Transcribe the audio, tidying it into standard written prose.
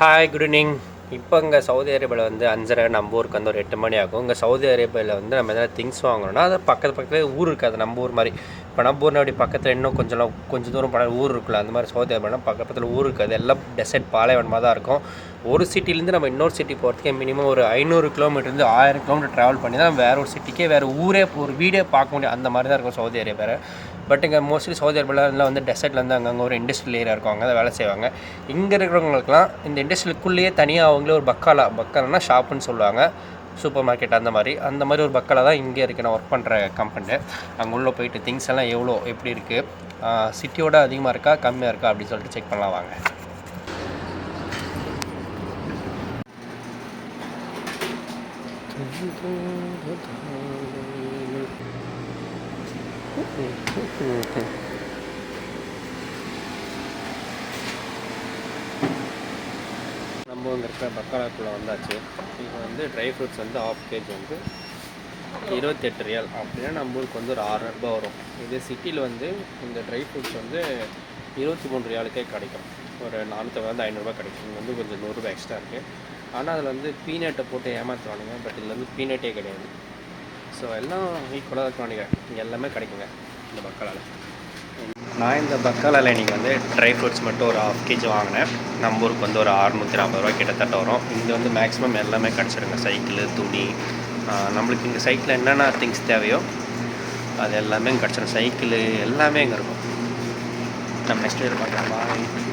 Hi, good evening. இப்போ இங்கே Saudi அரேபியாவில் வந்து 5:30, நம்ம ஊருக்கு வந்து ஒரு 8 மணி ஆகும். இங்கே சவுதி அரேபியாவில் வந்து நம்ம எதாவது திங்ஸ் வாங்கணும்னா அது பக்கத்துலேயே ஊர் இருக்காது, நம்ம ஊர் மாதிரி. இப்போ நம்ம ஊர்னா அப்படி பக்கத்தில் இன்னும் கொஞ்சம் தூரம் போனால் ஊர் இருக்குல்ல, அந்த மாதிரி சவுதி அரேபியானா பக்கத்தில் ஊர் இருக்காது, எல்லாம் டெசர்ட் பாலைவனமாக தான் இருக்கும். ஒரு சிட்டிலேருந்து நம்ம இன்னொரு சிட்டி போகிறதுக்கே மினிமம் ஒரு 500 கிலோமீட்டர்லேருந்து 1000 கிலோமீட்டர் ட்ராவல் பண்ணி தான் வேறு ஒரு சிட்டிக்கே வேறு ஊரே ஒரு வீடே பார்க்க முடியும், அந்த மாதிரி தான் இருக்கும் சவுதி அரேபியா. பட் இங்கே மோஸ்ட்லி சவுதி அரேபியாவில் வந்து டெசர்ட்லேருந்து அங்கங்கே ஒரு இண்டஸ்ட்ரியல் ஏரியா இருக்கும், அங்கே தான் வேலை செய்வாங்க. இங்கே இருக்கிறவங்களுக்குலாம் இந்த இண்டஸ்ட்ரியலுக்குள்ளேயே தனியாக அவங்களே ஒரு பக்காலானா ஷாப்புன்னு சொல்லுவாங்க, சூப்பர் மார்க்கெட் அந்த மாதிரி ஒரு பக்காலா தான் இங்கே இருக்குது. நான் ஒர்க் பண்ணுற கம்பெனி அங்கே உள்ளே போயிட்டு திங்ஸ் எல்லாம் எப்படி இருக்குது, சிட்டியோட அதிகமாக இருக்கா கம்மியாக இருக்கா அப்படின்னு சொல்லிட்டு செக் பண்ணலாம் வாங்க. நம்ம இங்கே இருக்கிற பக்காலாக்குள்ளே வந்தாச்சு. இது வந்து ட்ரை ஃப்ரூட்ஸ் வந்து 1/2 kg வந்து 28 ரியால், அப்படின்னா நம்ம ஊருக்கு வந்து ஒரு 600 ரூபா வரும். இதே சிட்டியில் வந்து இந்த ட்ரை ஃப்ரூட்ஸ் வந்து 23 ரியாலுக்கே கிடைக்கும், ஒரு 450 500 கிடைக்கும். இங்கே வந்து கொஞ்சம் 100 ரூபா எக்ஸ்ட்ரா இருக்குது. ஆனால் அதில் வந்து பீனட்டை போட்டு ஏமாற்றுவானுங்க, பட் இதில் வந்து பீனட்டே கிடையாது. ஸோ எல்லாம் ஈக்குவலாக இருக்குவானுங்க, இங்கே எல்லாமே கிடைக்குங்க இந்த பக்காலாவில். நான் இந்த பக்காலாவில் இன்றைக்கி வந்து ட்ரை ஃப்ரூட்ஸ் மட்டும் ஒரு 1/2 kg வாங்கினேன். நம்ம ஊருக்கு வந்து ஒரு 640 ரூபா கிட்டத்தட்ட வரும். இங்கே வந்து மேக்ஸிமம் எல்லாமே கிடச்சிடுங்க, சைக்கிள், துணி, நம்மளுக்கு இங்கே சைக்கிளில் என்னென்ன திங்ஸ் தேவையோ அது எல்லாமே இங்கே கிடச்சிடும். சைக்கிள் எல்லாமே இங்கே இருக்கும். நம்ம நெக்ஸ்ட் வீடியோ பார்க்கலாம். பாய்.